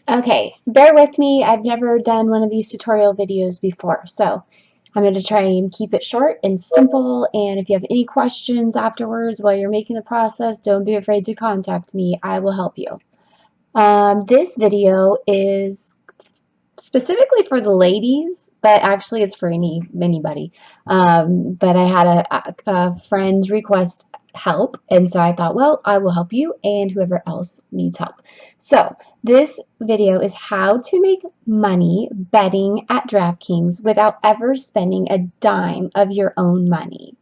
Okay, bear with me. I've never done one of these tutorial videos before, so I'm going to try and keep it short and simple. And if you have any questions afterwards while you're making the process, don't be afraid to contact me. I will help you. This video is specifically for the ladies, but actually it's for anybody. But I had a friend request help, and so I thought, well, I will help you and whoever else needs help. So this video is how to make money betting at DraftKings without ever spending a dime of your own money.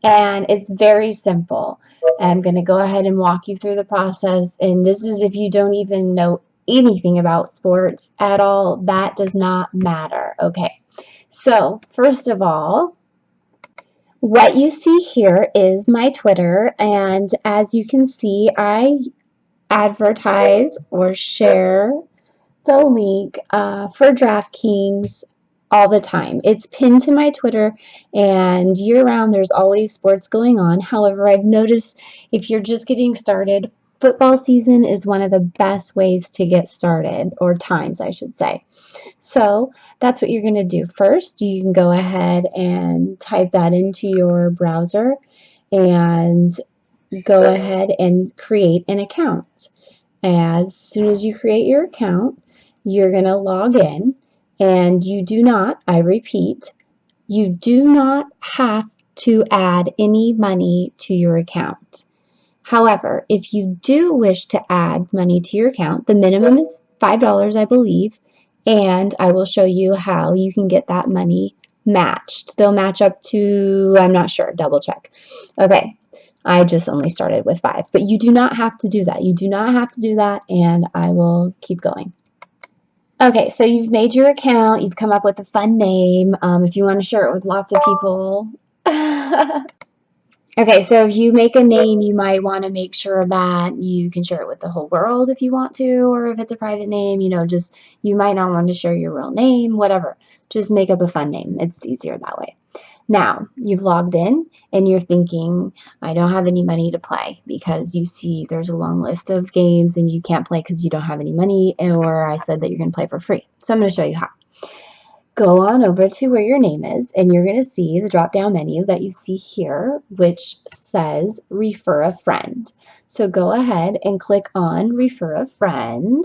And it's very simple. I'm going to go ahead and walk you through the process. And this is if you don't even know anything about sports at all, that does not matter. Okay, so first of all, what you see here is my Twitter. And as you can see, I advertise or share the link for DraftKings all the time. It's pinned to my Twitter, and year round there's always sports going on. However, I've noticed if you're just getting started, football season is one of the best ways to get started, or times I should say. So that's what you're going to do. First, you can go ahead and type that into your browser and go ahead and create an account. As soon as you create your account, you're going to log in, and you do not, I repeat, you do not have to add any money to your account. However, if you do wish to add money to your account, the minimum is $5, I believe, and I will show you how you can get that money matched. They'll match up to, I'm not sure, double check. Okay, I just only started with 5, but you do not have to do that. You do not have to do that, and I will keep going. Okay, so you've made your account, you've come up with a fun name. If you want to share it with lots of people. Okay, so if you make a name, you might want to make sure that you can share it with the whole world if you want to, or if it's a private name, just, you might not want to share your real name, whatever. Just make up a fun name. It's easier that way. Now, you've logged in and you're thinking, I don't have any money to play, because you see there's a long list of games and you can't play because you don't have any money, or I said that you're going to play for free. So I'm going to show you how. Go on over to where your name is, and you're going to see the drop-down menu that you see here, which says Refer a Friend. So go ahead and click on Refer a Friend.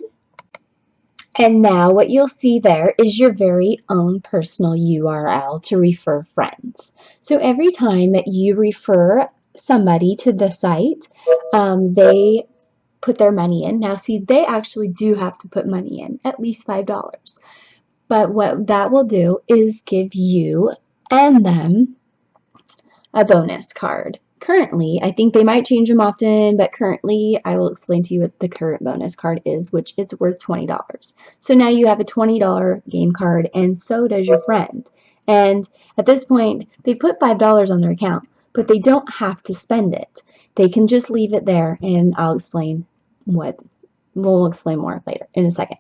And now what you'll see there is your very own personal URL to refer friends. So every time that you refer somebody to the site, they put their money in. Now see, they actually do have to put money in, at least $5. But what that will do is give you and them a bonus card. Currently, I think they might change them often, but currently I will explain to you what the current bonus card is, which it's worth $20. So now you have a $20 game card, and so does your friend. And at this point, they put $5 on their account, but they don't have to spend it. They can just leave it there, and I'll explain we'll explain more later in a second.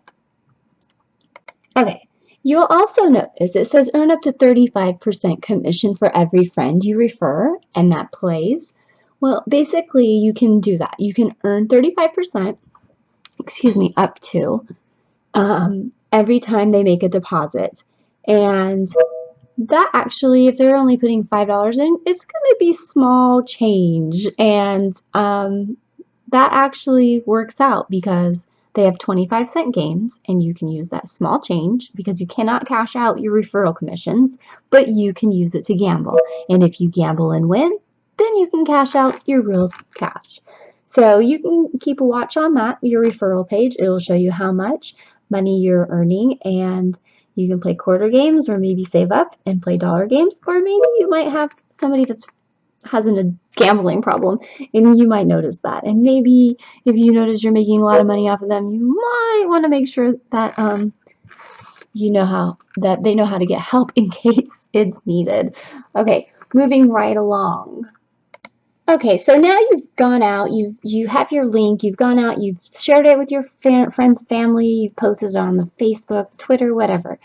Okay. You'll also notice it says earn up to 35% commission for every friend you refer, and that plays. Well, basically, you can do that. You can earn 35%, up to every time they make a deposit. And that actually, if they're only putting $5 in, it's going to be small change. And that actually works out because they have 25-cent games, and you can use that small change because you cannot cash out your referral commissions, but you can use it to gamble. And if you gamble and win, then you can cash out your real cash. So you can keep a watch on that, your referral page. It'll show you how much money you're earning, and you can play quarter games, or maybe save up and play dollar games, or maybe you might have somebody that's has a gambling problem, and you might notice that. And maybe if you notice you're making a lot of money off of them, you might want to make sure that they know how to get help in case it's needed. Okay, moving right along. Okay, so now you've gone out, you have your link, you've gone out, you've shared it with your friends, family, you've posted it on the Facebook, Twitter, whatever.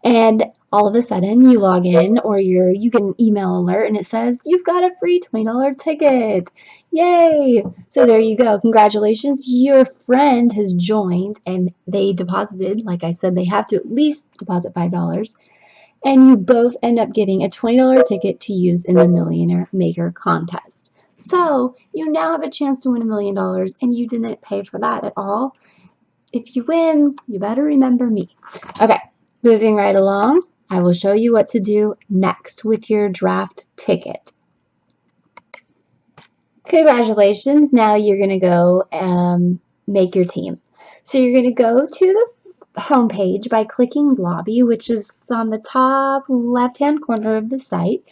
And all of a sudden you log in, or you get an email alert and it says you've got a free $20 ticket. Yay! So there you go. Congratulations. Your friend has joined and they deposited, like I said, they have to at least deposit $5. And you both end up getting a $20 ticket to use in the Millionaire Maker contest. So you now have a chance to win $1,000,000 and you didn't pay for that at all. If you win, you better remember me. Okay, moving right along, I will show you what to do next with your draft ticket. Congratulations, now you're going to go make your team. So you're going to go to the home page by clicking Lobby, which is on the top left-hand corner of the site,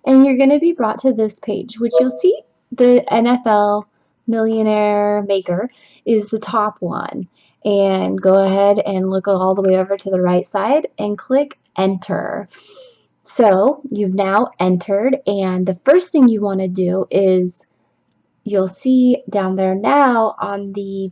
and you're going to be brought to this page, which you'll see the NFL Millionaire Maker is the top one. And go ahead and look all the way over to the right side and click Enter. So you've now entered, and the first thing you want to do is you'll see down there now on the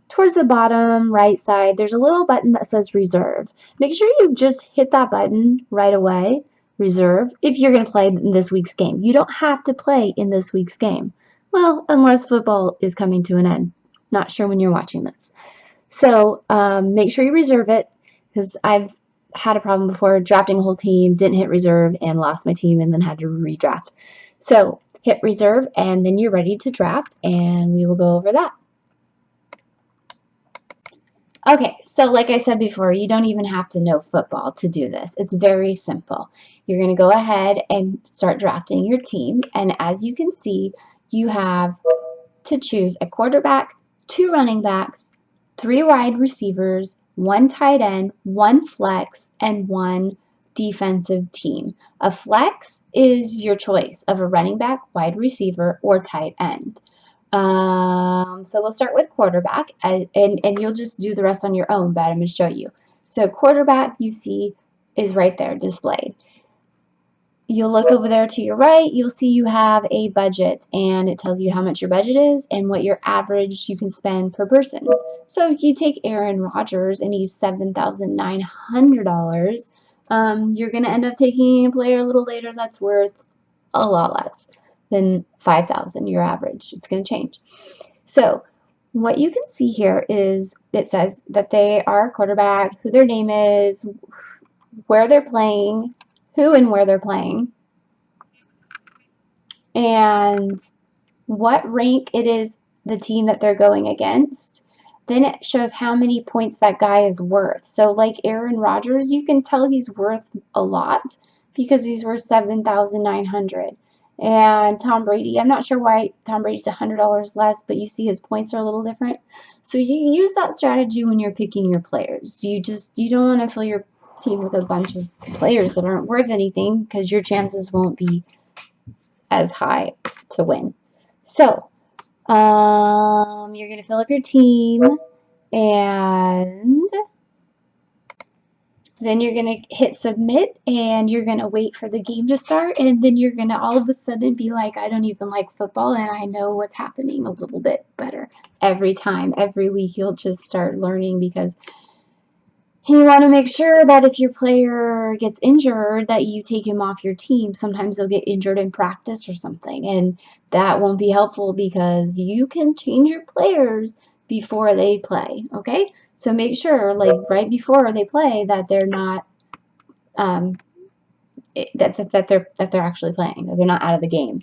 towards the bottom right side, there's a little button that says reserve. Make sure you just hit that button right away, reserve, if you're going to play in this week's game. You don't have to play in this week's game. Well, unless football is coming to an end. Not sure when you're watching this. So make sure you reserve it, because I've had a problem before drafting a whole team, didn't hit reserve, and lost my team and then had to redraft. So hit reserve, and then you're ready to draft, and we will go over that. Okay, so like I said before, you don't even have to know football to do this. It's very simple. You're going to go ahead and start drafting your team, and as you can see, you have to choose a quarterback, 2 running backs, 3 wide receivers, 1 tight end, 1 flex, and 1 defensive team. A flex is your choice of a running back, wide receiver, or tight end. So we'll start with quarterback, and you'll just do the rest on your own, but I'm going to show you. So quarterback, you see, is right there displayed. You'll look over there to your right, you'll see you have a budget, and it tells you how much your budget is and what your average you can spend per person. So if you take Aaron Rodgers and he's $7,900, you're going to end up taking a player a little later that's worth a lot less than $5,000, your average. It's going to change. So what you can see here is it says that they are a quarterback, who their name is, where they're playing, who and where they're playing, and what rank it is the team that they're going against. Then it shows how many points that guy is worth. So like Aaron Rodgers, you can tell he's worth a lot because he's worth $7,900. And Tom Brady, I'm not sure why Tom Brady's $100 less, but you see his points are a little different. So you use that strategy when you're picking your players. You don't want to fill your team with a bunch of players that aren't worth anything, because your chances won't be as high to win. So you're going to fill up your team, and then you're going to hit submit, and you're going to wait for the game to start, and then you're going to all of a sudden be like, I don't even like football, and I know what's happening a little bit better every time. Every week you'll just start learning, because you want to make sure that if your player gets injured, that you take him off your team. Sometimes they'll get injured in practice or something, and that won't be helpful, because you can change your players before they play, okay? So make sure, like right before they play, that they're not that they're actually playing, that they're not out of the game.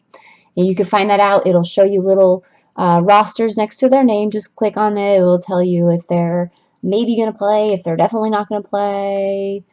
And you can find that out. It'll show you little rosters next to their name. Just click on it. It will tell you if they're maybe going to play, if they're definitely not going to play.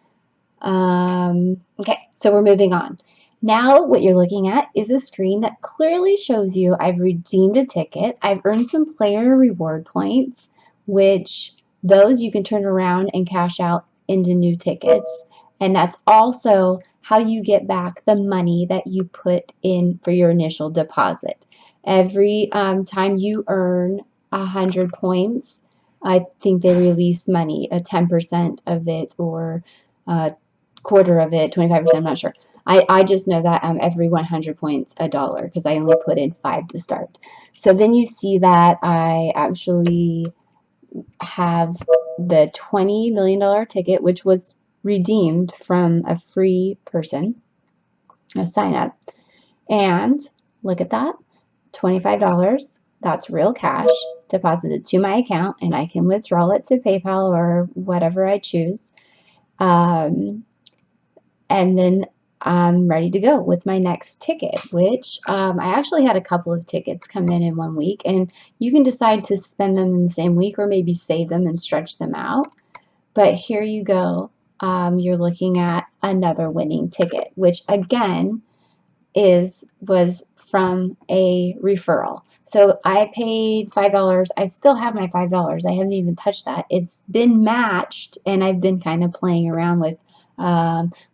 Okay, so we're moving on. Now what you're looking at is a screen that clearly shows you I've redeemed a ticket. I've earned some player reward points, which those you can turn around and cash out into new tickets. And that's also how you get back the money that you put in for your initial deposit. Every time you earn 100 points, I think they release money, a 10% of it, or a quarter of it, 25%, I'm not sure. I just know that every 100 points, $1, because I only put in 5 to start. So then you see that I actually have the $20 million ticket, which was redeemed from a free person, a sign up. And look at that, $25. That's real cash deposited to my account, and I can withdraw it to PayPal or whatever I choose. And then I'm ready to go with my next ticket, which I actually had a couple of tickets come in 1 week, and you can decide to spend them in the same week or maybe save them and stretch them out. But here you go. You're looking at another winning ticket, which again was from a referral. So I paid $5. I still have my $5. I haven't even touched that. It's been matched, and I've been kind of playing around with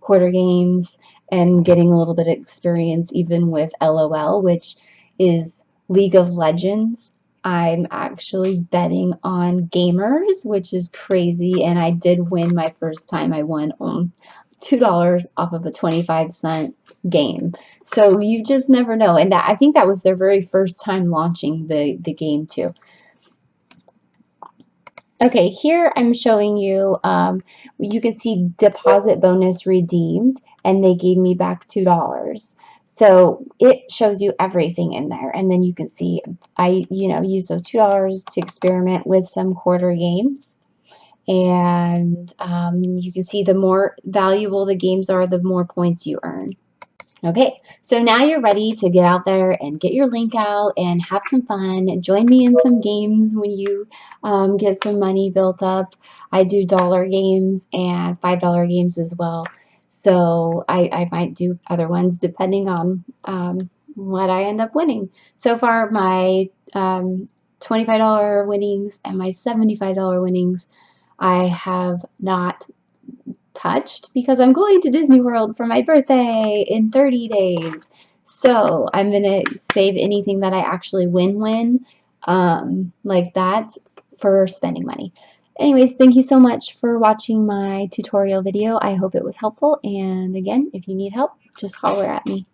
quarter games and getting a little bit of experience even with LOL, which is League of Legends. I'm actually betting on gamers, which is crazy, and I did win my first time. I won $2 off of a 25-cent game. So you just never know. And I think that was their very first time launching the game too. Okay, here I'm showing you, you can see deposit bonus redeemed, and they gave me back $2. So it shows you everything in there, and then you can see I use those $2 to experiment with some quarter games. And you can see the more valuable the games are, the more points you earn. Okay, so now you're ready to get out there and get your link out and have some fun. And join me in some games when you get some money built up. I do dollar games and $5 games as well. So I might do other ones depending on what I end up winning. So far, my $25 winnings and my $75 winnings I have not touched because I'm going to Disney World for my birthday in 30 days. So I'm going to save anything that I actually win like that for spending money. Anyways, thank you so much for watching my tutorial video. I hope it was helpful. And again, if you need help, just holler at me.